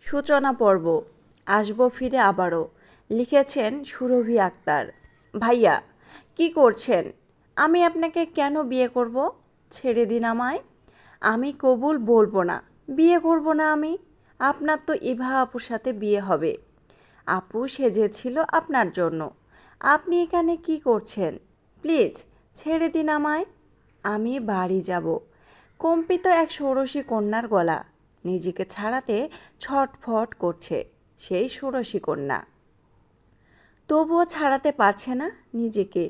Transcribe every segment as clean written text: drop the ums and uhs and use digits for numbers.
সূচনা পর্ব। আসবো ফিরে আবারও। লিখেছেন সুরভি আক্তার। ভাইয়া, কি করছেন? আমি আপনাকে কেন বিয়ে করব? ছেড়ে দিন আমায়। আমি কবুল বলবো না। বিয়ে করব না আমি। আপনার তো ইভা আপুর সাথে বিয়ে হবে। আপু সেজেছিল আপনার জন্য। আপনি এখানে কি করছেন? প্লিজ ছেড়ে দিন আমায়। আমি বাড়ি যাব। কম্পিত এক ষোড়শী কন্যার গলা। নিজেকে ছাড়াতে ছটফট করছে সেই ষোড়শী কন্যা। তবুও ছাড়াতে পারছে না নিজেকে।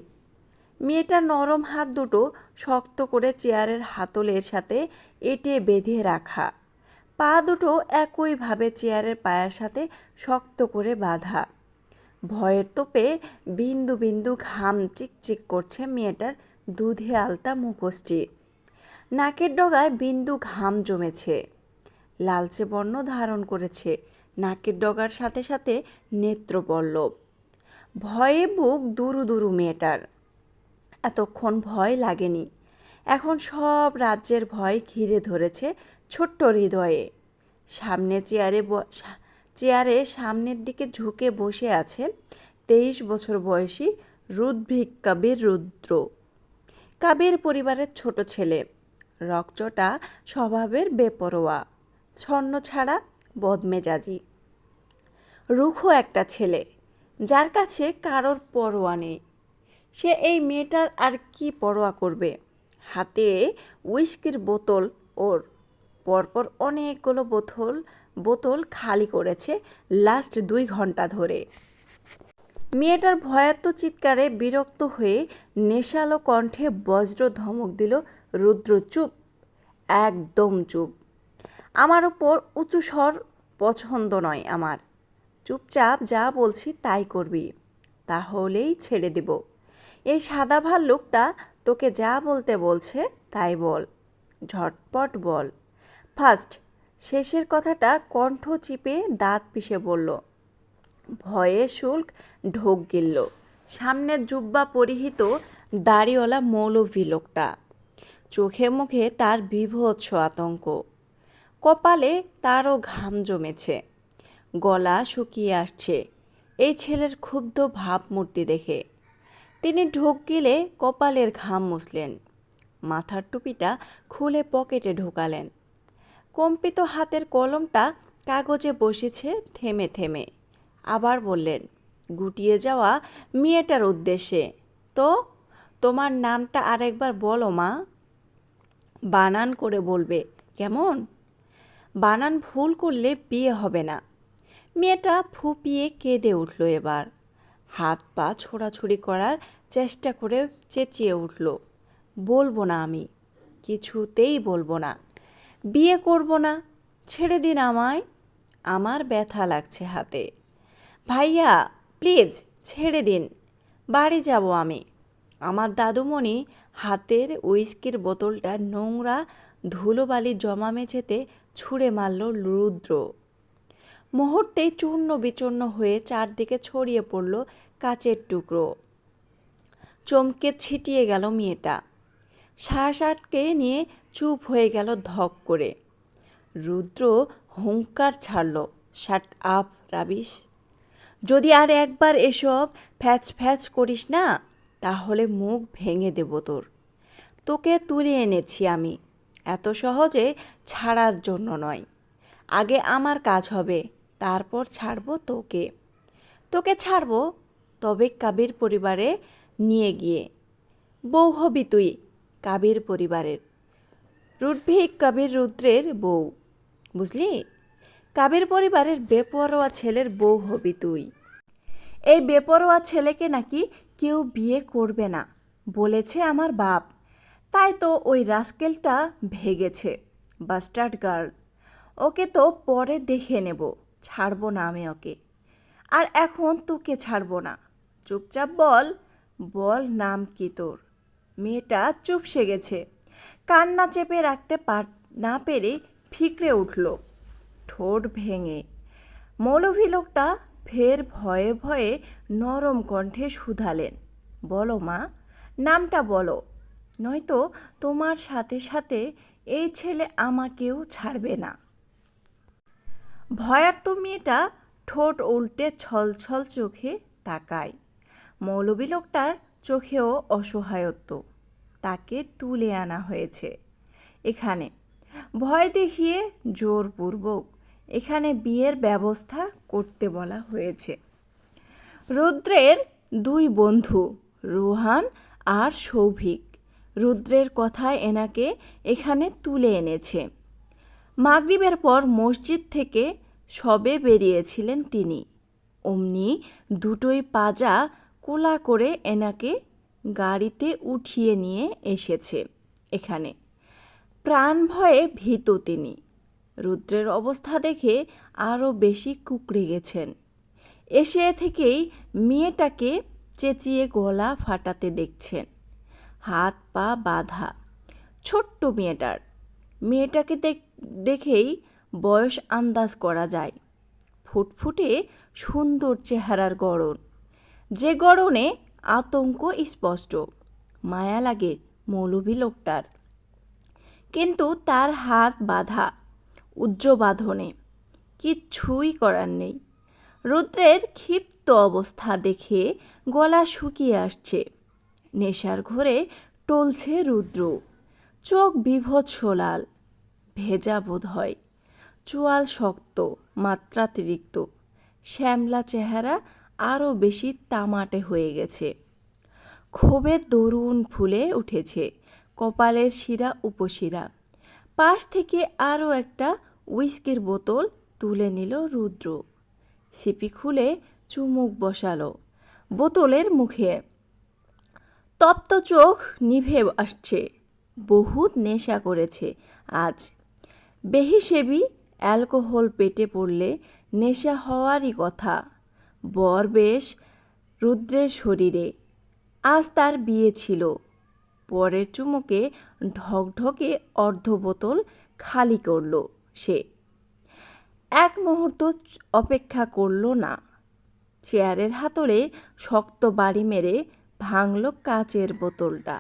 মেয়েটার নরম হাত দুটো শক্ত করে চেয়ারের হাতলের সাথে এঁটে বেঁধে রাখা। পা দুটো একইভাবে চেয়ারের পায়ের সাথে শক্ত করে বাঁধা। ভয়ের তোপে বিন্দু বিন্দু ঘাম চিকচিক করছে মেয়েটার দুধে আলতা মুখোশটি। নাকের ডগায় বিন্দু ঘাম জমেছে। লালচে বর্ণ ধারণ করেছে নাকের ডগার সাথে সাথে নেত্রপল্লব। ভয়ে বুক দুরু দুরু মেয়েটার। এতক্ষণ ভয় লাগেনি, এখন সব রাজ্যের ভয় ঘিরে ধরেছে ছোট্ট হৃদয়ে। সামনে চেয়ারে সামনের দিকে ঝুঁকে বসে আছে 23 বছর বয়সী রুদ্ভিক কবির রুদ্র। কাবির পরিবারের ছোট ছেলে, রকচটা স্বভাবের বেপরোয়া, ছন্ন ছাড়া বদমেজাজি। রুখো একটা ছেলে, যার কাছে কারোর পরোয়া নেই। সে এই মেয়েটার আর কি পরোয়া করবে? হাতে উইস্কির বোতল ওর। পরপর অনেকগুলো বোতল খালি করেছে লাস্ট 2 ঘন্টা ধরে। মেয়েটার ভয়ার্ত চিৎকারে বিরক্ত হয়ে নেশালো কণ্ঠে বজ্র ধমক দিল রুদ্র, চুপ, একদম চুপ। আমার ওপর উঁচু স্বর পছন্দ নয় আমার। চুপচাপ যা বলছি তাই করবি, তাহলেই ছেড়ে দেব। এই সাদা ভাল্লুকটা তোকে যা বলতে বলছে তাই বল, ঝটপট বল। ফার্স্ট, শেষের কথাটা কণ্ঠ চিপে দাঁত পিষে বলল। ভয়ে শুল্ক ঢোক গিলল সামনের জুব্বা পরিহিত দাড়িওয়ালা মৌলভী লোকটা। চোখে মুখে তার বীভৎস আতঙ্ক। কপালে তারও ঘাম জমেছে, গলা শুকিয়ে আসছে এই ছেলের ক্ষুব্ধ ভাবমূর্তি দেখে। তিনি ঢোক গিলে কপালের ঘাম মুছলেন, মাথার টুপিটা খুলে পকেটে ঢোকালেন। কম্পিত হাতের কলমটা কাগজে বসেছে থেমে থেমে। আবার বললেন গুটিয়ে যাওয়া মেয়েটার উদ্দেশ্যে, তো তোমার নামটা আরেকবার বলো মা। বানান করে বলবে, কেমন? বানান ভুল করলে বিয়ে হবে না। মেয়েটা ফুপিয়ে কেঁদে উঠল এবার। হাত পা ছোড়াছুড়ি করার চেষ্টা করে চেঁচিয়ে উঠল, বলবো না আমি, কিছুতেই বলবো না। বিয়ে করব না, ছেড়ে দিন আমায়। আমার ব্যথা লাগছে হাতে। ভাইয়া প্লিজ ছেড়ে দিন, বাড়ি যাব আমি। আমার দাদুমণি হাতের উইস্কির বোতলটা নোংরা ধুলোবালি জমা মেঝেতে ছুঁড়ে মারল রুদ্র। মুহূর্তেই চূর্ণ বিচূর্ণ হয়ে চারদিকে ছড়িয়ে পড়ল কাচের টুকরো। চমকে ছিটিয়ে গেল মেয়েটা। শ্বাস আটকে নিয়ে চুপ হয়ে গেল ধক করে। রুদ্র হুঙ্কার ছাড়ল, শাট আপ রাবিশ। যদি আর একবার এসব ফ্যাচ ফ্যাচ করিস না, তাহলে মুখ ভেঙে দেব তোর। তোকে তুলে এনেছি আমি এত সহজে ছাড়ার জন্য নয়। আগে আমার কাজ হবে, তারপর ছাড়বো তোকে। তোকে ছাড়বো তবে কাবির পরিবারে নিয়ে গিয়ে। বউ হবি তুই কাবির পরিবারের। রুদ্ভিক কাবির রুদ্রের বউ, বুঝলি? কাবির পরিবারের বেপরোয়া ছেলের বউ হবি তুই। এই বেপরোয়া ছেলেকে নাকি কেউ বিয়ে করবে না বলেছে আমার বাপ। তাই তো ওই রাস্কেলটা ভেগেছে, বাস্টার্ড গার্ল। ওকে তো পরে দেখে নেব, ছাড়বো না আমি ওকে। আর এখন তোকে ছাড়বো না। চুপচাপ বল, বল নাম কি তোর? মেয়েটা চুপসে গেছে, কান্না চেপে রাখতে না পেরে ফিকড়ে উঠল ঠোঁট ভেঙে। মৌলভী লোকটা ফের ভয়ে ভয়ে নরম কণ্ঠে শুধালেন, বলো মা, নামটা বলো, নয়তো তোমার সাথে সাথে এই ছেলে আমাকেও ছাড়বে না। ভয়ার্ত মেয়েটা ঠোঁট উল্টে ছলছল চোখে তাকায়। মৌলভী লোকটার চোখেও অসহায়ত্ব। তাকে তুলে আনা হয়েছে এখানে, ভয় দেখিয়ে জোরপূর্বক এখানে বিয়ের ব্যবস্থা করতে বলা হয়েছে। রুদ্রের দুই বন্ধু রোহান আর সৌভিক রুদ্রের কথায় এনাকে এখানে তুলে এনেছে। মাগরিবের পর মসজিদ থেকে সবে বেরিয়েছিলেন তিনি, অমনি দুটোই পাজা কোলা করে এনাকে গাড়িতে উঠিয়ে নিয়ে এসেছে এখানে। প্রাণ ভয়ে ভীত তিনি। রুদ্রের অবস্থা দেখে আরও বেশি কুঁকড়ে গেছেন। এসে থেকেই মেয়েটাকে চেঁচিয়ে গলা ফাটাতে দেখছেন, হাত পা বাঁধা। ছোট্ট মেয়েটাকে দেখেই বয়স আন্দাজ করা যায়। ফুটফুটে সুন্দর চেহারার গড়ন, যে গড়নে আতঙ্ক স্পষ্ট। মায়া লাগে মৌলভী লোকটার, কিন্তু তার হাত বাঁধা উজ্জ বাঁধনে, কিচ্ছুই করার নেই। রুদ্রের ক্ষিপ্ত অবস্থা দেখে গলা শুকিয়ে আসছে। নেশার ঘোরে টলছে রুদ্র, চোখ বিভৎস লাল, ভেজা বোধ হয়, চোয়াল শক্ত, মাত্রাতিরিক্ত। শ্যামলা চেহারা আরও বেশি তামাটে হয়ে গেছে। ক্ষোভের দরুন ফুলে উঠেছে কপালের শিরা উপশিরা। পাশ থেকে আরও একটা উইস্কির বোতল তুলে নিল রুদ্র। সিপি খুলে চুমুক বসালো বোতলের মুখে। তপ্ত চোখ নিভে আসছে। বহুত নেশা করেছে আজ। বেহিসেবি অ্যালকোহল পেটে পড়লে নেশা হওয়ারই কথা। বর বেশ রুদ্রের শরীরে। আজ তার বিয়ে ছিল। পরের চুমুকে ঢকঢকে অর্ধ বোতল খালি করল সে। এক মুহূর্ত অপেক্ষা করল না। চেয়ারের হাতলে শক্ত বাড়ি মেরে ভাঙল কাচের বোতলটা।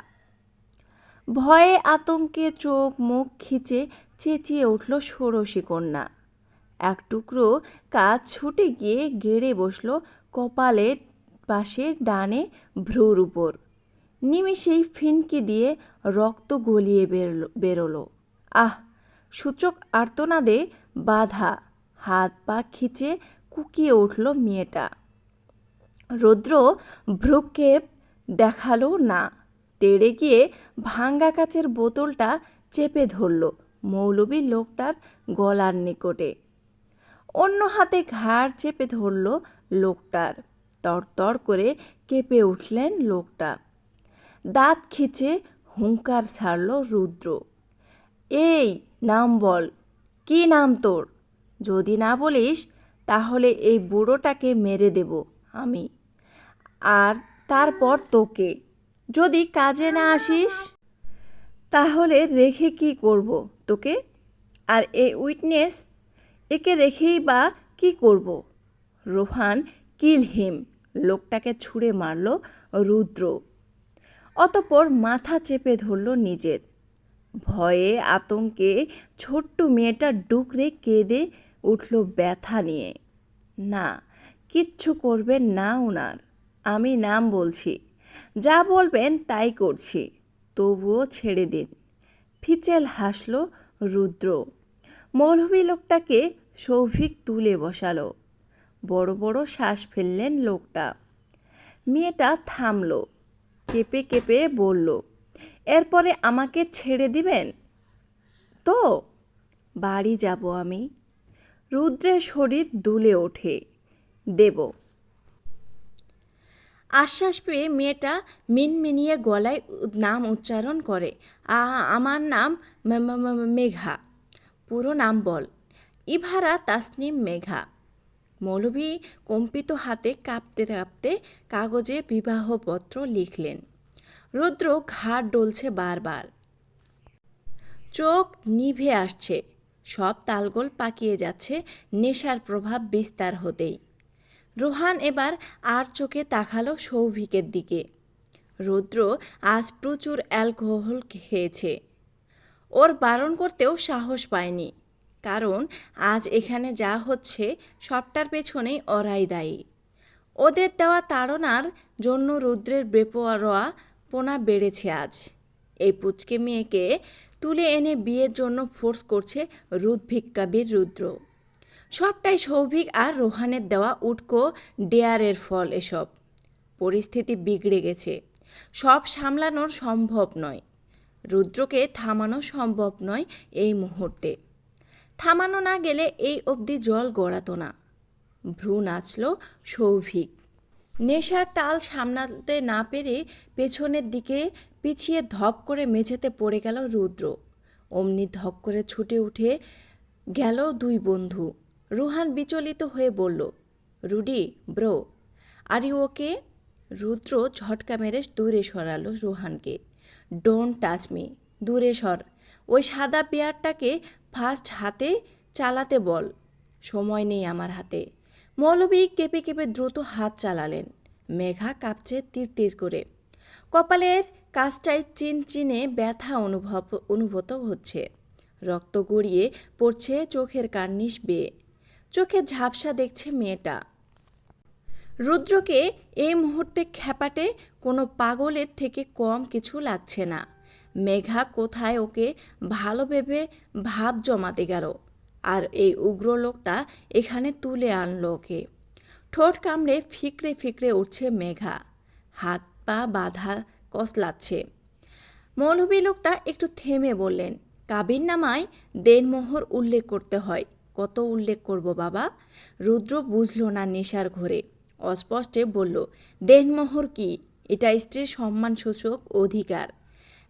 ভয়ে আতঙ্কে চোখ মুখ খিচে চেঁচিয়ে উঠল ষোড়শী কন্যা। এক টুকরো কাজ ছুটে গিয়ে গেড়ে বসল কপালের পাশে ডানে ভ্রুর উপর। নিমিষেই ফিনকি দিয়ে রক্ত গলিয়ে বেরোলো। আহ! সূচক আর্তনাদে বাধা, হাত পা খিচে কুকিয়ে উঠল মেয়েটা। রুদ্র ভ্রুক্ষেপ দেখালো না। তেড়ে গিয়ে ভাঙ্গা কাচের বোতলটা চেপে ধরল মৌলভী লোকটার গলার নিকটে। অন্য হাতে ঘাড় চেপে ধরল লোকটার। তরতর করে কেঁপে উঠলেন লোকটা। দাঁত খিচে হুঙ্কার ছাড়ল রুদ্র, এই নাম বল, কি নাম তোর? যদি না বলিস তাহলে এই বুড়োটাকে মেরে দেব আমি, আর তারপর তোকে। যদি কাজে না আসিস তাহলে রেখে কি করব তোকে? আর এই উইটনেস, একে রেখেই বা কি করব? রোহান কিল হিম, লোকটাকে ছুঁড়ে মারল রুদ্র। অতঃপর মাথা চেপে ধরল নিজের। ভয়ে আতঙ্কে ছোট্ট মেয়েটা ডুকরে কেঁদে উঠল ব্যথা নিয়ে। না, কিচ্ছু করবেন না ওনার। আমি নাম বলছি, যা বলবেন তাই করছি, তবুও ছেড়ে দিন। ফিচেল হাসল রুদ্র। মৌলভী লোকটাকে সৌভিক তুলে বসালো। বড় বড় শ্বাস ফেললেন লোকটা। মেয়েটা থামল, কেঁপে কেঁপে বলল, এরপরে আমাকে ছেড়ে দিবেন তো? বাড়ি যাব আমি। রুদ্রের শরীর দুলে ওঠে। দেব। আশ্বাস পেয়ে মেয়েটা মিনমিনিয়ে গলায় নাম উচ্চারণ করে, আমার নাম মেঘা। পুরো নাম বল। ইভারা তাসনিম মেঘা। মৌলভী কম্পিত হাতে কাঁপতে কাঁপতে কাগজে বিবাহপত্র লিখলেন। রুদ্র ঘাড় ডলছে বারবার। চোখ নিভে আসছে। সব তালগোল পাকিয়ে যাচ্ছে নেশার প্রভাব বিস্তার হতেই। রোহান এবার আর চোখে তাকালো সৌভিকের দিকে। রুদ্র আজ প্রচুর অ্যালকোহল খেয়েছে। ওর বারণ করতেও সাহস পায়নি। কারণ আজ এখানে যা হচ্ছে সবটার পেছনেই ওরাই দায়ী। ওদের দেওয়া তাড়নার জন্য রুদ্রের বেপরোয়া পোনা বেড়েছে আজ। এই পুচকে মেয়েকে তুলে এনে বিয়ের জন্য ফোর্স করছে রুদ্ভিক্কাবীর রুদ্র। সবটাই সৌভিক আর রোহানের দেওয়া উটকো ডেয়ারের ফল। এসব পরিস্থিতি বিগড়ে গেছে, সব সামলানো সম্ভব নয়। রুদ্রকে থামানো সম্ভব নয় এই মুহূর্তে। থামানো না গেলে এই অবধি জল গড়াতো না। ভ্রু নাচল সৌভিক। নেশার টাল সামলাতে না পেরে পেছনের দিকে পিছিয়ে ধপ করে মেঝেতে পড়ে গেল রুদ্র। অমনি ধপ করে ছুটে উঠে গেল দুই বন্ধু। রুহান বিচলিত হয়ে বলল, Rudi bro, are you okay? Rudra ঝটকা মেরে দূরে সরালো রুহানকে। ডোন্ট টাচ মি, দূরে সর। ওই সাদা পেয়ারটাকে ফার্স্ট হাতে চালাতে বল। সময় নেই আমার হাতে। মৌলভী কেঁপে কেঁপে দ্রুত হাত চালালেন। মেঘা কাঁপছে তীর তীর করে। কপালের কাছটায় চিনচিনে ব্যথা অনুভূত হচ্ছে। রক্ত গড়িয়ে পড়ছে চোখের কার্নিশ বেয়ে। চোখে ঝাপসা দেখছে মেয়েটা। রুদ্রকে এই মুহূর্তে খ্যাপাটে কোনো পাগলের থেকে কম কিছু লাগছে না। মেঘা কোথায় ওকে ভালো ভেবে ভাব জমাতে গেল, আর এই উগ্র লোকটা এখানে তুলে আনলো ওকে। ঠোঁট কামড়ে ফিকড়ে ফিকড়ে উঠছে মেঘা। হাত পা বাঁধা কসলাচ্ছে। মৌলভী লোকটা একটু থেমে বললেন, কাবিননামায় দেনমোহর উল্লেখ করতে হয়। কত উল্লেখ করব বাবা? রুদ্র বুঝল না নেশার ঘোরে। অস্পষ্টে বলল, দেনমোহর কি? এটা স্ত্রীর সম্মানসূচক অধিকার।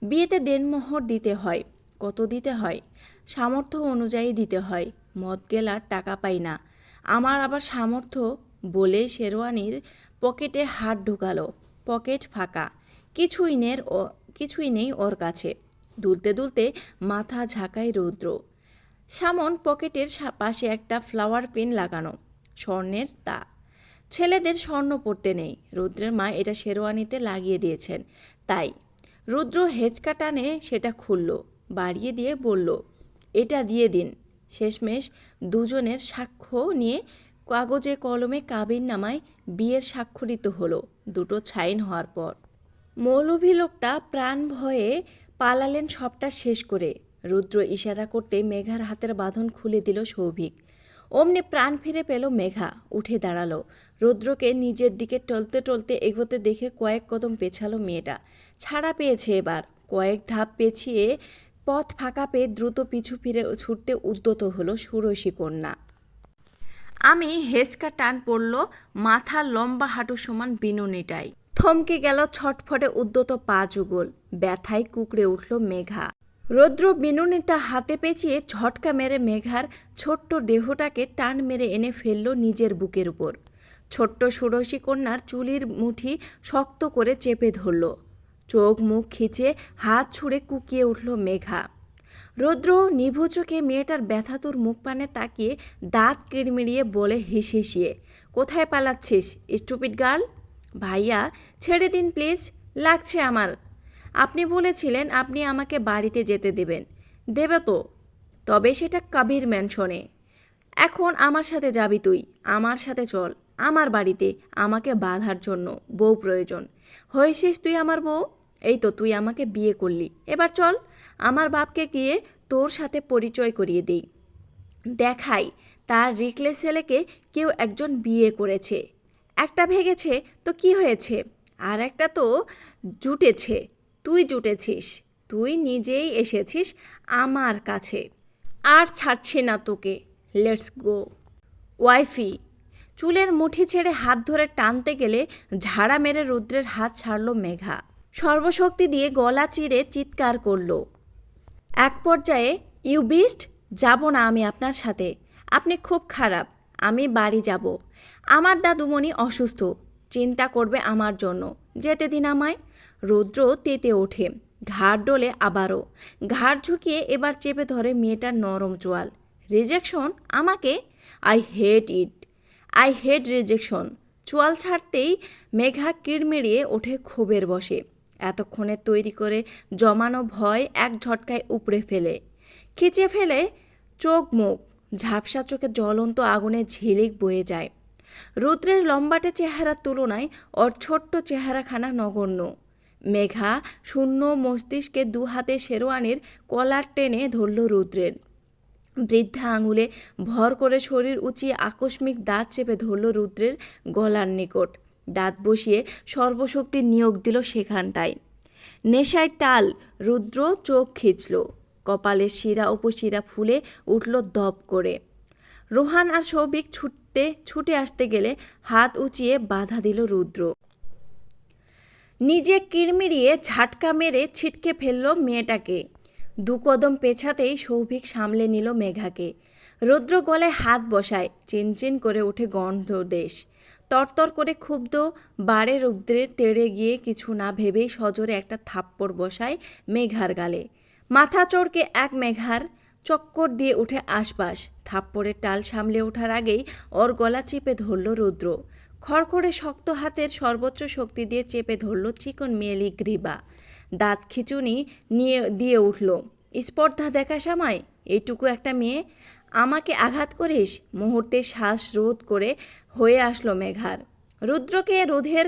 বিয়েতে দেনমোহর দিতে হয়। কত দিতে হয়? সামর্থ্য অনুযায়ী দিতে হয়। মদ গেলার টাকা পাই না। আমার আবার সামর্থ্য বলে শেরওয়ানির পকেটে হাত ঢুকালো। পকেট ফাঁকা। কিছুই নেই ওর কাছে। দুলতে দুলতে মাথা ঝাঁকায় রুদ্র। সামন পকেটের পাশে একটা ফ্লাওয়ার পিন লাগানো, স্বর্ণের তা। ছেলেদের স্বর্ণ পরতে নেই। রুদ্রের মা এটা শেরওয়ানিতে লাগিয়ে দিয়েছেন তাই। রুদ্র হেঁচকা টানে সেটা খুলল, বাড়িয়ে দিয়ে বলল, এটা দিয়ে দিন। শেষমেশ দুজনের সাক্ষ্য নিয়ে কাগজে কলমে কাবিননামায় বিয়ের স্বাক্ষরিত হলো। দুটো সাইন হওয়ার পর মৌলভী লোকটা প্রাণ ভয়ে পালালেন সবটা শেষ করে। রুদ্র ইশারা করতে মেঘার হাতের বাঁধন খুলে দিল সৌভিক। অমনি প্রাণ ফিরে পেল মেঘা। উঠে দাঁড়ালো। রুদ্রকে নিজের দিকে টলতে টলতে এগোতে দেখে কয়েক কদম পেছালো মেয়েটা। ছাড়া পেয়েছে এবার। কয়েক ধাপ পেছিয়ে পথ ফাঁকা পেয়ে দ্রুত পিছু ফিরে ছুটতে উদ্যত হলো ষোড়শী কন্যা। আমি হেঁচকা টান পড়ল মাথার লম্বা হাঁটু সমান বিনুনিটাই। থমকে গেল ছটফটে উদ্যত পা যুগল। ব্যথায় কুকড়ে উঠল মেঘা। রৌদ্র বিনুনিটা হাতে পেঁচিয়ে ঝটকা মেরে মেঘার ছোট্ট দেহটাকে টান মেরে এনে ফেলল নিজের বুকের উপর। ছোট্ট ষোড়শী কন্যার চুলির মুঠি শক্ত করে চেপে ধরল। চোখ মুখ খিচে হাত ছুঁড়ে কুকিয়ে উঠল মেঘা। রৌদ্র নিভু চোখে মেয়েটার ব্যথাতুর মুখপানে তাকিয়ে দাঁত কিড়মিড়িয়ে বলে হিসিয়ে, কোথায় পালাচ্ছিস স্টুপিড গার্ল? ভাইয়া ছেড়ে দিন প্লিজ, লাগছে আমার। আপনি বলেছিলেন আপনি আমাকে বাড়িতে যেতে দেবেন। দেবে তো, তবে সেটা কবির ম্যানশনে। এখন আমার সাথে যাবি তুই। আমার সাথে চল আমার বাড়িতে। আমাকে বাঁধার জন্য বউ প্রয়োজন। হয়েছিস তুই আমার বউ। এই তো তুই আমাকে বিয়ে করলি, এবার চল আমার বাপকে গিয়ে তোর সাথে পরিচয় করিয়ে দিই। দেখাই তার রিকলে ছেলেকে কেউ একজন বিয়ে করেছে। একটা ভেগেছে তো কি হয়েছে, আর একটা তো জুটেছে। তুই জুটেছিস, তুই নিজেই এসেছিস আমার কাছে। আর ছাড়ছি না তোকে। Let's go wifey. চুলের মুঠি ছেড়ে হাত ধরে টানতে গেলে ঝাড়া মেরে রুদ্রের হাত ছাড়ল মেঘা। সর্বশক্তি দিয়ে গলা চিরে চিৎকার করল। এক পর্যায়ে, ইউ বিস্ট, যাব না আমি আপনার সাথে। আপনি খুব খারাপ। আমি বাড়ি যাব। আমার দাদুমণি অসুস্থ, চিন্তা করবে আমার জন্য। যেতে দিন আমায়। রুদ্র তেতে ওঠে, ঘাড় ডোলে আবারও। ঘাড় ঝুঁকিয়ে এবার চেপে ধরে মেয়েটার নরম চোয়াল। রিজেকশন আমাকে? I hate it. I hate rejection. চোয়াল ছাড়তেই মেঘা কিড়মিড়িয়ে ওঠে ক্ষোভের বশে। এতক্ষণে তৈরি করে জমানো ভয় এক ঝটকায় উপড়ে ফেলে খিচে ফেলে চোখ মুখ ঝাপসা চোখে জ্বলন্ত আগুনের ঝিলিক বয়ে যায়। রুদ্রের লম্বাটে চেহারার তুলনায় ওর ছোট্ট চেহারাখানা নগণ্য। মেঘা শূন্য মস্তিষ্কে দু হাতে শেরওয়ানির কলার টেনে ধরল রুদ্রের। বৃদ্ধা আঙুলে ভর করে শরীর উঁচিয়ে আকস্মিক দাঁত চেপে ধরল রুদ্রের গলার নিকট। দাঁত বসিয়ে সর্বশক্তি নিয়োগ দিল সেখানটায়। নেশায় টাল রুদ্র চোখ খিঁচল। কপালের শিরা উপশিরা ফুলে উঠল দপ করে। রোহান আর সৌভিক ছুটে আসতে গেলে হাত উঁচিয়ে বাধা দিল রুদ্র। নিজে কিড়মিড়িয়ে ঝাটকা মেরে ছিটকে ফেলল মেয়েটাকে। দু কদম পেছাতেই সৌভিক সামলে নিল মেঘাকে। রুদ্র গলায় হাত বসায়। চিনচিন করে ওঠে গন্ধদেশ। তরতর করে ক্ষুব্ধ বাড়ে রুদ্রের তেড়ে গিয়ে কিছু না ভেবেই সজোরে একটা থাপ্পড় বসায় মেঘার গালে। মাথা চড়কে এক মেঘার চক্কর দিয়ে উঠে আশপাশ। থাপ্পড়ের টাল সামলে ওঠার আগেই ওর গলা চেপে ধরল রুদ্র। খড়খড়ে শক্ত হাতের সর্বোচ্চ শক্তি দিয়ে চেপে ধরল চিকন মেয়েলি গ্রীবা। দাঁত খিচুনি দিয়ে উঠল। স্পর্ধা দেখাস আমায়? এইটুকু একটা মেয়ে আমাকে আঘাত করিস? মুহূর্তে শ্বাস রোধ করে হয়ে আসলো মেঘার। রুদ্রকে রোধের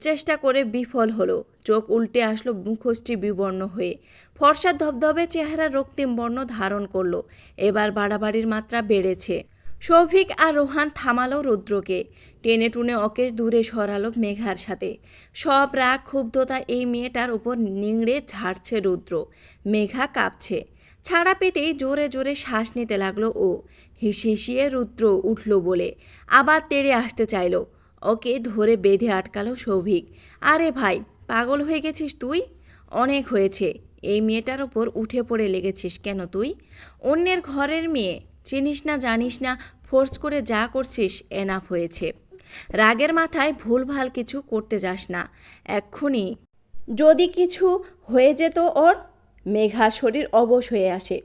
চেষ্টা করে বিফল হলো। চোখ উল্টে আসলো মুখশ্রী বিবর্ণ হয়ে। ফর্সা ধবধবে চেহারা রক্তিম বর্ণ ধারণ করলো। এবার বাড়াবাড়ির মাত্রা বেড়েছে। সৌভিক আর রোহান থামালো রুদ্রকে। টেনে টুনে ওকে দূরে সরালো মেঘার সাথে। সব রাগ ক্ষুব্ধতা এই মেয়েটার উপর নিংড়ে ঝাড়ছে রুদ্র। মেঘা কাঁপছে। ছাড়া পেতেই জোরে জোরে শ্বাস নিতে লাগলো ও। হিসিয়ে রুদ্র উঠল বলে আবার তেড়ে আসতে চাইল। ওকে ধরে বেঁধে আটকালো সৌভিক। আরে ভাই, পাগল হয়ে গেছিস তুই? অনেক হয়েছে। এই মেয়েটার ওপর উঠে পড়ে লেগেছিস কেন তুই? অন্যের ঘরের মেয়ে, চিনিস না জানিস না, ফোর্স করে যা করছিস এনাফ হয়েছে। রাগের মাথায় ভুলভাল কিছু করতে যাস না। এক্ষুনি যদি কিছু হয়ে যেত ওর। মেঘা শরীর অবশ হয়ে আসে।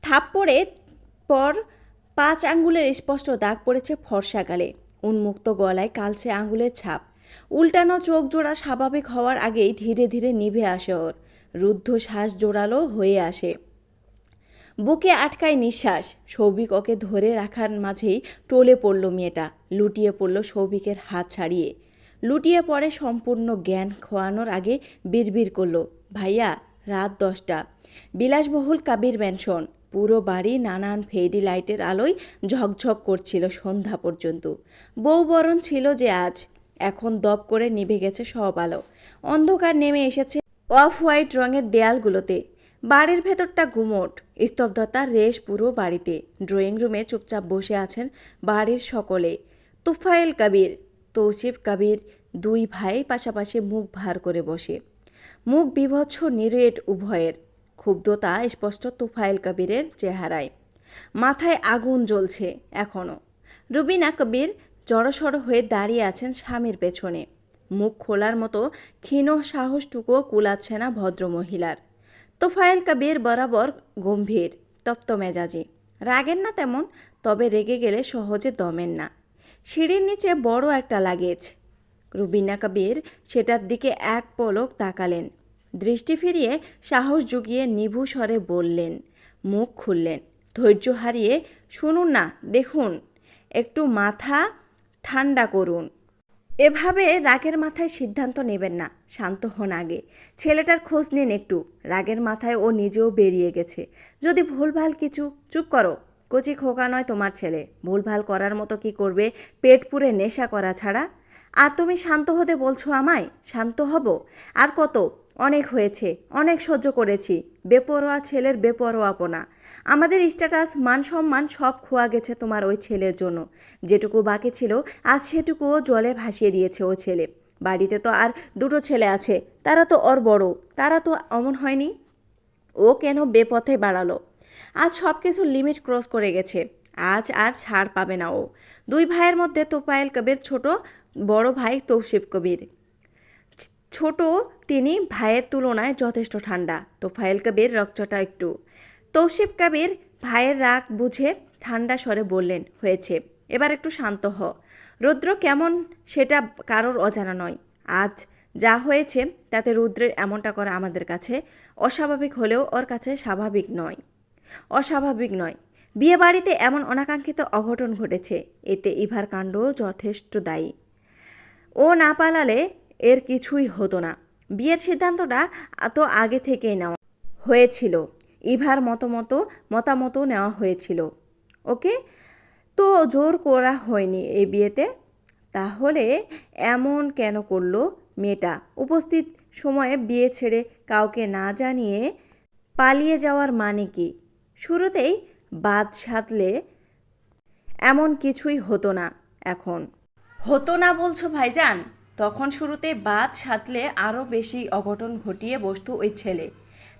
থাপ্পড়ে পর 5 আঙ্গুলের স্পষ্ট দাগ পড়েছে ফর্সা গালে। উন্মুক্ত গলায় কালচে আঙুলের ছাপ। উল্টানো চোখ জোড়া স্বাভাবিক হওয়ার আগেই ধীরে ধীরে নিভে আসে ওর। রুদ্ধ শ্বাস জোরালো হয়ে আসে। বুকে আটকায় নিঃশ্বাস। সৌভিক ওকে ধরে রাখার মাঝেই টলে পড়ল মেয়েটা। লুটিয়ে পড়ল সৌভিকের হাত ছাড়িয়ে। লুটিয়ে পড়ে সম্পূর্ণ জ্ঞান খোয়ানোর আগে বিড়বিড় করল, ভাইয়া, রাত 10টা। বিলাসবহুল কাবির ম্যানশন। পুরো বাড়ি নানান ফেরি লাইটের আলোয় ঝকঝক করছিল সন্ধ্যা পর্যন্ত। বউ বরণ ছিল যে আজ। এখন দপ করে নিভে গেছে সব আলো। অন্ধকার নেমে এসেছে অফ হোয়াইট রঙের দেয়ালগুলোতে। বাড়ির ভেতরটা গুমোট। স্তব্ধতার রেশ পুরো বাড়িতে। ড্রয়িং রুমে চুপচাপ বসে আছেন বাড়ির সকলে। তুফাইল কবির, তৌসিফ কবির, 2 ভাই পাশাপাশি মুখ ভার করে বসে। মুখ বিভৎস নিরেট উভয়ের। ক্ষুব্ধতা স্পষ্ট তুফাইল কবিরের চেহারায়। মাথায় আগুন জ্বলছে এখনও। রুবিনা কবির জড়সড় হয়ে দাঁড়িয়ে আছেন স্বামীর পেছনে। মুখ খোলার মতো ক্ষীণ সাহসটুকুও কুলাচ্ছে না ভদ্রমহিলার। তোফায়েল কবির বরাবর গম্ভীর, তপ্ত মেজাজি। রাগেন না তেমন, তবে রেগে গেলে সহজে দমেন না। সিঁড়ির নিচে বড় একটা লাগেজ। রুবিনা কবির সেটার দিকে এক পলক তাকালেন। দৃষ্টি ফিরিয়ে সাহস জুগিয়ে নিভু স্বরে বললেন, মুখ খুললেন। ধৈর্য হারিয়ে শুনুন না, দেখুন, একটু মাথা ঠান্ডা করুন। এভাবে রাগের মাথায় সিদ্ধান্ত নেবেন না। শান্ত হন আগে। ছেলেটার খোঁজ নিন একটু। রাগের মাথায় ও নিজেও বেরিয়ে গেছে। যদি ভুলভাল কিছু, চুপ করো। কচি খোকা নয় তোমার ছেলে। ভুলভাল করার মতো কি করবে পেট পুরে নেশা করা ছাড়া? আর তুমি শান্ত হতে বলছো আমায়? শান্ত হব? আর কত? অনেক হয়েছে, অনেক সহ্য করেছি। বেপরোয়া ছেলের বেপরোয়াপনা। আমাদের স্ট্যাটাস, মান সম্মান সব খোয়া গেছে তোমার ওই ছেলের জন্য। যেটুকু বাকি ছিল আজ সেটুকুও জলে ভাসিয়ে দিয়েছে ও ছেলে। বাড়িতে তো আর 2টো ছেলে আছে, তারা তো ওর বড়। তারা তো অমন হয়নি। ও কেন বেপথে বাড়ালো? আজ সব কিছু লিমিট ক্রস করে গেছে। আজ আর ছাড় পাবে না ও। 2 ভাইয়ের মধ্যে তোফায়েল কবির ছোট, বড় ভাই তৌসিফ কবির ছোট। তিনি ভাইয়ের তুলনায় যথেষ্ট ঠান্ডা। তোফায়েল কবির রকচটা একটু। তৌসিফ কবির ভাইয়ের রাগ বুঝে ঠান্ডা স্বরে বললেন, হয়েছে, এবার একটু শান্ত হ। রুদ্র কেমন সেটা কারোর অজানা নয়। আজ যা হয়েছে তাতে রুদ্রের এমনটা করা আমাদের কাছে অস্বাভাবিক হলেও ওর কাছে স্বাভাবিক নয়, অস্বাভাবিক নয়। বিয়েবাড়িতে এমন অনাকাঙ্ক্ষিত অঘটন ঘটেছে, এতে ইভার কাণ্ড যথেষ্ট দায়ী। ও না পালালে এর কিছুই হতো না। বিয়ের সিদ্ধান্তটা তো আগে থেকেই নেওয়া হয়েছিল, ইভার মতামতও নেওয়া হয়েছিল। ওকে তো জোর করা হয়নি এই বিয়েতে। তাহলে এমন কেন করলো মেয়েটা? উপস্থিত সময়ে বিয়ে ছেড়ে কাউকে না জানিয়ে পালিয়ে যাওয়ার মানে কি? শুরুতেই বাদ সাধলে এমন কিছুই হতো না। এখন হতো না বলছো ভাইজান? তখন শুরুতে বাদ সাধলে আরও বেশি অঘটন ঘটিয়ে বসতো ওই ছেলে।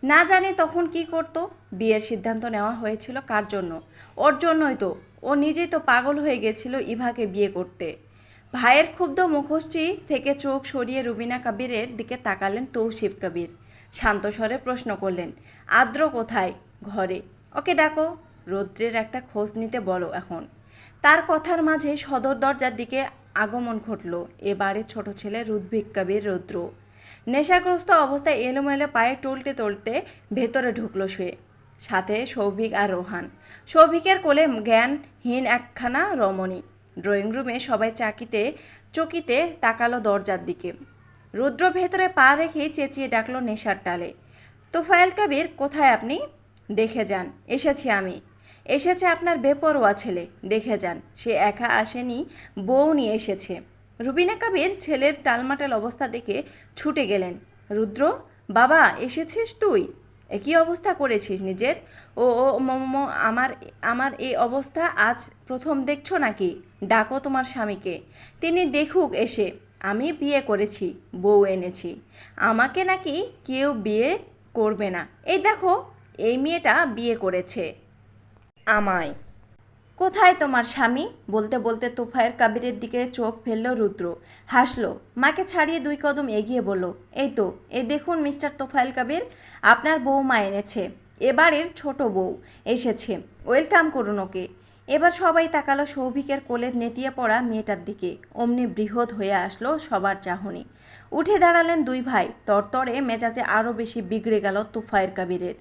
না জানি তখন কি করতো। বিয়ের সিদ্ধান্ত নেওয়া হয়েছিল কার জন্য? ওর জন্যই তো। ও নিজেই তো পাগল হয়ে গেছিল ইভাকে বিয়ে করতে। ভাইয়ের ক্ষুব্ধ মুখশ্রী থেকে চোখ সরিয়ে রুবিনা কাবিরের দিকে তাকালেন তৌসিফ কাবির। শান্ত স্বরে প্রশ্ন করলেন, আদ্র কোথায়? ঘরে। ওকে ডাকো, রৌদ্রের একটা খোঁজ নিতে বলো এখন। তার কথার মাঝে সদর দরজার দিকে আগমন ঘটল এবারে ছোট ছেলে রুদ্ভিক কবির রৌদ্র। নেশাগ্রস্ত অবস্থায় এলোমেলো পায়ে টলতে টলতে ভেতরে ঢুকলো শুয়ে। সাথে সৌভিক আর রোহান। সৌভিকের কোলে জ্ঞানহীন একখানা রমণী। ড্রয়িং রুমে সবাই চকিতে তাকালো দরজার দিকে। রুদ্র ভেতরে পা রেখেই চেঁচিয়ে ডাকলো নেশার টালে, তোফায়েল কবির কোথায় আপনি? দেখে যান। এসেছি আমি। এসেছে আপনার বেপরোয়া ছেলে, দেখে যান। সে একা আসেনি, বউ নিয়ে এসেছে। রুবিনা কবির ছেলের টালমাটাল অবস্থা দেখে ছুটে গেলেন। রুদ্র, বাবা এসেছিস তুই? একই অবস্থা করেছিস নিজের? ও ও আমার আমার এই অবস্থা আজ প্রথম দেখছো নাকি? ডাকো তোমার স্বামীকে, তিনি দেখুক এসে। আমি বিয়ে করেছি, বউ এনেছি। আমাকে নাকি কেউ বিয়ে করবে না। এই দেখো, এই মেয়েটা বিয়ে করেছে আমায়। কোথায় তোমার স্বামী? বলতে বলতে তোফায়েল কবিরের দিকে চোখ ফেলল রুদ্র। হাসলো, মাকে ছাড়িয়ে 2 কদম এগিয়ে বলল, এই তো, এই দেখুন মিস্টার তোফায়েল কবির, আপনার বউমা এনেছে। এবারের ছোট বউ এসেছে, ওয়েলকাম করুন ওকে। এবার সবাই তাকালো সৌভিকের কোলের নেতিয়ে পড়া মেয়েটার দিকে। অমনি বৃহৎ হয়ে আসলো সবার চাহনি। উঠে দাঁড়ালেন 2 ভাই। তরতরে মেজাজে আরও বেশি বিগড়ে গেল তোফায়েল কবিরের।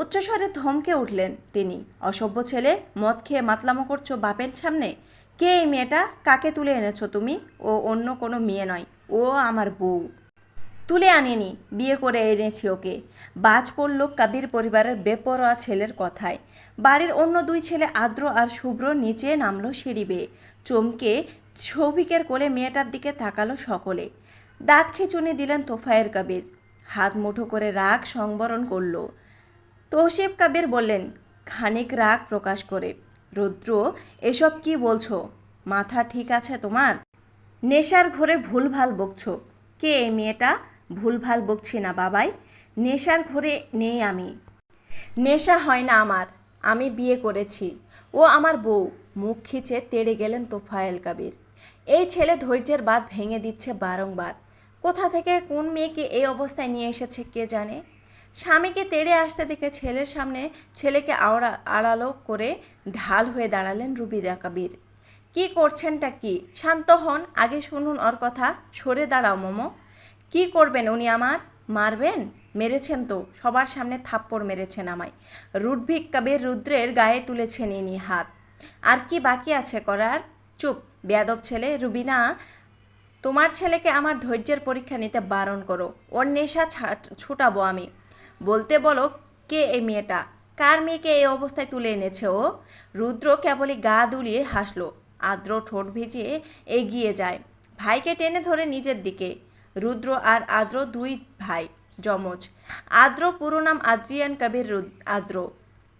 উচ্চস্বরে ধমকে উঠলেন তিনি, অসভ্য ছেলে, মদ খেয়ে মাতলামো করছো বাপের সামনে? কে এই মেয়েটা? কাকে তুলে এনেছো তুমি? ও অন্য কোনো মেয়ে নয়, ও আমার বউ। তুলে আনিনি, বিয়ে করে এনেছি ওকে। বাজ পড়ল কবির পরিবারের বেপরোয়া ছেলের কথায়। বাড়ির অন্য 2 ছেলে আদ্র আর শুভ্র নিচে নামলো সিঁড়ি বেয়ে। চমকে সৌভিকের কোলে মেয়েটার দিকে তাকালো সকলে। দাঁত খিঁচুনি দিলেন তোফায়েল কবির। হাত মুঠো করে রাগ সংবরণ করল। তৌসিফ কবির বললেন খানিক রাগ প্রকাশ করে, রুদ্র এসব কি বলছো? মাথা ঠিক আছে তোমার? নেশার ঘরে ভুলভাল বকছো। কে এই মেয়েটা? ভুলভাল বকছি না বাবাই, নেশার ঘরে নেই আমি। নেশা হয় না আমার, আমি বিয়ে করেছি, ও আমার বউ। মুখ খিচে তেড়ে গেলেন তোফায়েল কবির। এই ছেলে ধৈর্যের বাঁধ ভেঙে দিচ্ছে বারংবার। কোথা থেকে কোন মেয়েকে এই অবস্থায় নিয়ে এসেছে কে জানে। স্বামীকে তেড়ে আসতে দেখে ছেলের সামনে ছেলেকে আড়ালো করে ঢাল হয়ে দাঁড়ালেন রুবিনা কবির। কি করছেনটা কি? শান্ত হন, আগে শুনুন ওর কথা। সরে দাঁড়াও মোমো। কি করবেন উনি আমার? মারবেন? মেরেছেন তো, সবার সামনে থাপ্পড় মেরেছেন আমায়। রুদ্ভিক কবির রুদ্রের গায়ে তুলেছেন ইনি হাত। আর কি বাকি আছে করার? চুপ, বেয়াদব ছেলে। রুবিনা, তোমার ছেলেকে আমার ধৈর্যের পরীক্ষা নিতে বারণ করো, ওর নেশা ছুটাবো আমি। বলতে বলো, কে এই মেয়েটা? কার মেয়েকে এই অবস্থায় তুলে এনেছে ও? রুদ্র কেবলই গা দুলিয়ে হাসলো। আদ্র ঠোঁট ভিজিয়ে এগিয়ে যায়, ভাইকে টেনে ধরে নিজের দিকে। রুদ্র আর আদ্র 2 ভাই, যমজ। আদ্র পুরো নাম আদ্রিয়ান কবির আদ্র।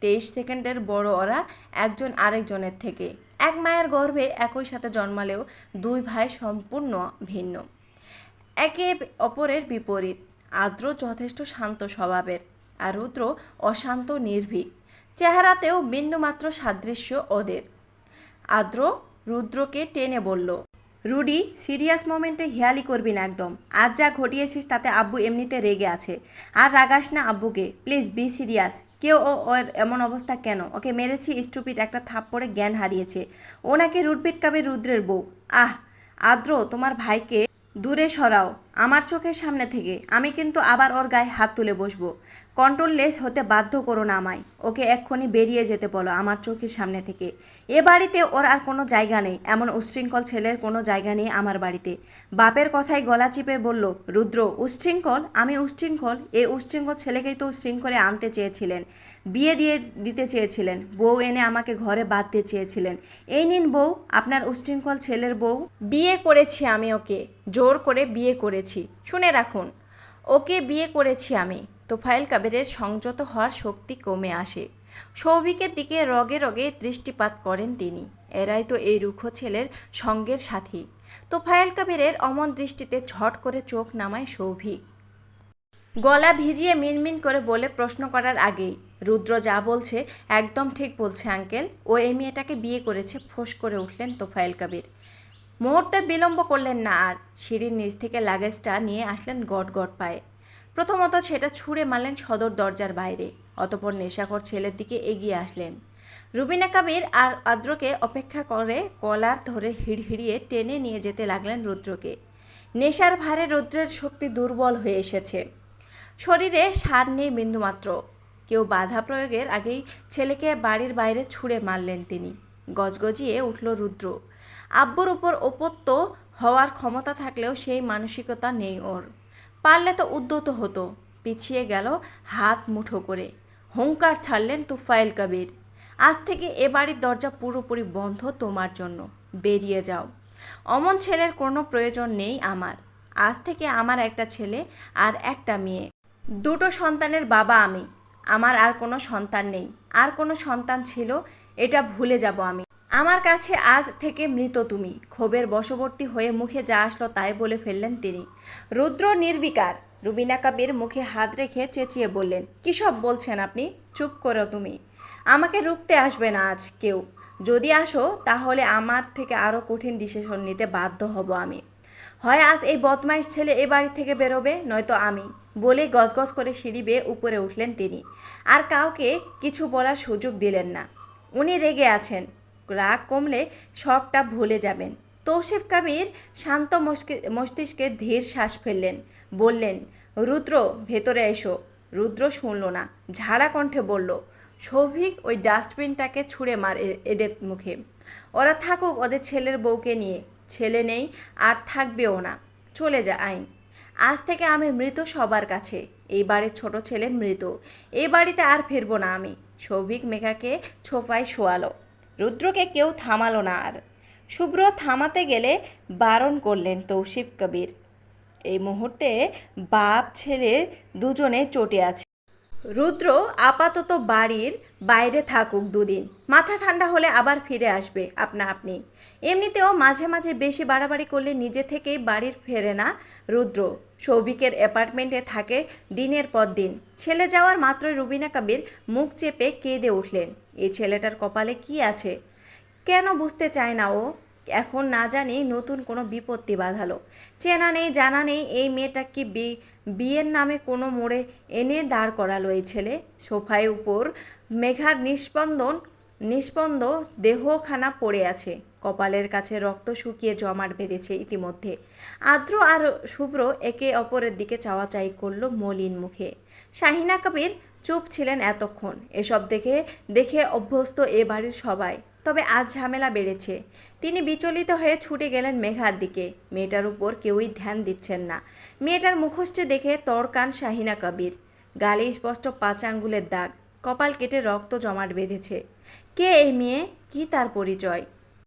23 সেকেন্ডের বড় ওরা একজন আরেকজনের থেকে। এক মায়ের গর্ভে একই সাথে জন্মালেও 2 ভাই সম্পূর্ণ ভিন্ন, একে অপরের বিপরীত। আদ্র যথেষ্ট শান্ত স্বভাবের, আর রুদ্র অশান্ত নির্ভীক। চেহারাতেও বিন্দুমাত্র সাদৃশ্য ওদের। আদ্র রুদ্রকে টেনে বলল, রুডি, সিরিয়াস মোমেন্টে হেয়ালি করবি না একদম। আজ যা ঘটিয়েছিস তাতে আব্বু এমনিতে রেগে আছে। আর রাগাস না আব্বুকে, প্লিজ বি সিরিয়াস। কেউ ওর এমন অবস্থা কেন? ওকে মেরেছি, স্টুপিড একটা থাপ্পড়ে জ্ঞান হারিয়েছে। ও নাকি রুডভিট কবির রুদ্রের বউ। আহ আদ্র, তোমার ভাইকে দূরে সরাও। আমার চোখের সামনে থেকে। আমি কিন্তু আবার ওর গায়ে হাত তুলে বসবো। কন্ট্রোললেস হতে বাধ্য করো না আমায়। ওকে এক্ষুনি বেরিয়ে যেতে বলো আমার চোখের সামনে থেকে। এ বাড়িতে ওর আর কোনো জায়গা নেই। এমন উচ্ছৃঙ্খল ছেলের কোনো জায়গা নেই আমার বাড়িতে। বাপের কথায় গলা চিপে বলল রুদ্র। উচ্ছৃঙ্খল? আমি উচ্ছৃঙ্খল? এই উচ্ছৃঙ্খল ছেলেকেই তো উচ্ছৃঙ্খলে আনতে চেয়েছিলেন, বিয়ে দিয়ে দিতে চেয়েছিলেন, বউ এনে আমাকে ঘরে বাঁধতে চেয়েছিলেন। এই নিন বউ, আপনার উচ্ছৃঙ্খল ছেলের বউ। বিয়ে করেছি আমি ওকে, জোর করে বিয়ে করেছি। শুনে রাখুন, ওকে বিয়ে করেছি আমি। তোফায়েল কাবিরের সংযত হওয়ার শক্তি কমে আসে। সৌভিকের দিকে রগে রগে দৃষ্টিপাত করেন তিনি। এরাই তো এই রুক্ষ ছেলের সঙ্গের সাথী। তোফায়েল কাবিরের অমন দৃষ্টিতে ঝট করে চোখ নামায় সৌভিক। গলা ভিজিয়ে মিনমিন করে বলে প্রশ্ন করার আগেই, রুদ্র যা বলছে একদম ঠিক বলছে আঙ্কেল। ও এই মেয়েটাকে বিয়ে করেছে, ফোঁস করে উঠলেন তোফায়েল কাবির। মুহূর্তে বিলম্ব করলেন না আর। সিঁড়ির নিচ থেকে লাগেজটা নিয়ে আসলেন গট গট পায়ে। প্রথমত সেটা ছুঁড়ে মারলেন সদর দরজার বাইরে। অতপর নেশাখোর ছেলের দিকে এগিয়ে আসলেন। রুবিনা কাবির আর আদ্রকে অপেক্ষা করে কলার ধরে হিড়হিড়িয়ে টেনে নিয়ে যেতে লাগলেন রুদ্রকে। নেশার ভারে রুদ্রের শক্তি দুর্বল হয়ে এসেছে। শরীরে সার নেই বিন্দুমাত্র। কেউ বাধা প্রয়োগের আগেই ছেলেকে বাড়ির বাইরে ছুঁড়ে মারলেন তিনি। গজগজিয়ে উঠল রুদ্র। আব্বুর উপর ওপত্য হওয়ার ক্ষমতা থাকলেও সেই মানসিকতা নেই ওর। পারলে তো উদ্যত হতো। পিছিয়ে গেল হাত মুঠো করে। হুঙ্কার ছাড়লেন তুফাইল কবির। আজ থেকে এ বাড়ির দরজা পুরোপুরি বন্ধ তোমার জন্য। বেরিয়ে যাও। অমন ছেলের কোনো প্রয়োজন নেই আমার। আজ থেকে আমার একটা ছেলে আর একটা মেয়ে। দুটো সন্তানের বাবা আমি। আমার আর কোনো সন্তান নেই। আর কোনো সন্তান ছিল এটা ভুলে যাব আমি। আমার কাছে আজ থেকে মৃত তুমি। ক্ষোভের বশবর্তী হয়ে মুখে যা আসলো তাই বলে ফেললেন তিনি। রুদ্র নির্বিকার। রুবিনা কাবির মুখে হাত রেখে চেঁচিয়ে বললেন, কী সব বলছেন আপনি? চুপ করো তুমি। আমাকে রুখতে আসবে না আজ কেউ। যদি আসো তাহলে আমার থেকে আরও কঠিন ডিসিশন নিতে বাধ্য হব আমি। হয় আজ এই বদমাইশ ছেলে এ বাড়ি থেকে বেরোবে, নয়তো আমি। বলেই গজগজ করে সিঁড়ি বেয়ে উপরে উঠলেন তিনি। আর কাউকে কিছু বলার সুযোগ দিলেন না। উনি রেগে আছেন। রাগ কমলে সবটা ভুলে যাবেন। তৌসিফ কাবির শান্ত মস্তিষ্কে ধীর শ্বাস ফেললেন। বললেন, রুদ্র ভেতরে এসো। রুদ্র শুনল না, ঝাড়া কণ্ঠে বলল, সৌভিক ওই ডাস্টবিনটাকে ছুঁড়ে মার এদের মুখে। ওরা থাকুক ওদের ছেলের বউকে নিয়ে। ছেলে নেই আর থাকবেও না। চলে যা আইন। আজ থেকে আমি মৃত সবার কাছে। এই বাড়ির ছোট ছেলে মৃত। এই বাড়িতে আর ফিরবো না আমি। সৌভিক মেঘাকে ছোপায় শোয়ালো। রুদ্রকে কেউ থামালো না আর। শুভ্র থামাতে গেলে বারণ করলেন তৌসিফ কবির। এই মুহূর্তে বাপ ছেলে দুজনে চটে আছে। রুদ্র আপাতত বাড়ির বাইরে থাকুক দুদিন। মাথা ঠান্ডা হলে আবার ফিরে আসবে আপনা আপনি। এমনিতেও মাঝে মাঝে বেশি বাড়াবাড়ি করলে নিজে থেকেই বাড়ির ফেরে না রুদ্র। সৌভিকের অ্যাপার্টমেন্টে থাকে দিনের পর দিন। ছেলে যাওয়ার মাত্রই রুবিনা কাবির মুখ চেপে কেঁদে উঠলেন। এই ছেলেটার কপালে কি আছে কেন বুঝতে চায় না ও। এখন না জানি নতুন কোনো বিপত্তি বাঁধালো। চেনা নেই জানা নেই এই মেয়েটা কি বিয়ের নামে কোনো মোড়ে এনে দাঁড় করালো এই ছেলে। সোফায় উপর মেঘার নিষ্পন্দ দেহখানা পড়ে আছে। কপালের কাছে রক্ত শুকিয়ে জমাট বেঁধেছে ইতিমধ্যে। আদ্র আর শুভ্র একে অপরের দিকে চাওয়াচাই করলো মলিন মুখে। শাহিনা কবির চুপ ছিলেন এতক্ষণ। এসব দেখে অভ্যস্ত এ বাড়ির সবাই। তবে আজ ঝামেলা বেড়েছে। তিনি বিচলিত হয়ে ছুটে গেলেন মেঘার দিকে। মেয়েটার উপর কেউই ধ্যান দিচ্ছেন না। মেয়েটার মুখোশটি দেখে তড়কান শাহিনা কবির। গালে স্পষ্ট 5 আঙ্গুলের দাগ। কপাল কেটে রক্ত জমাট বেঁধেছে। কে এই মেয়ে? কি তার পরিচয়?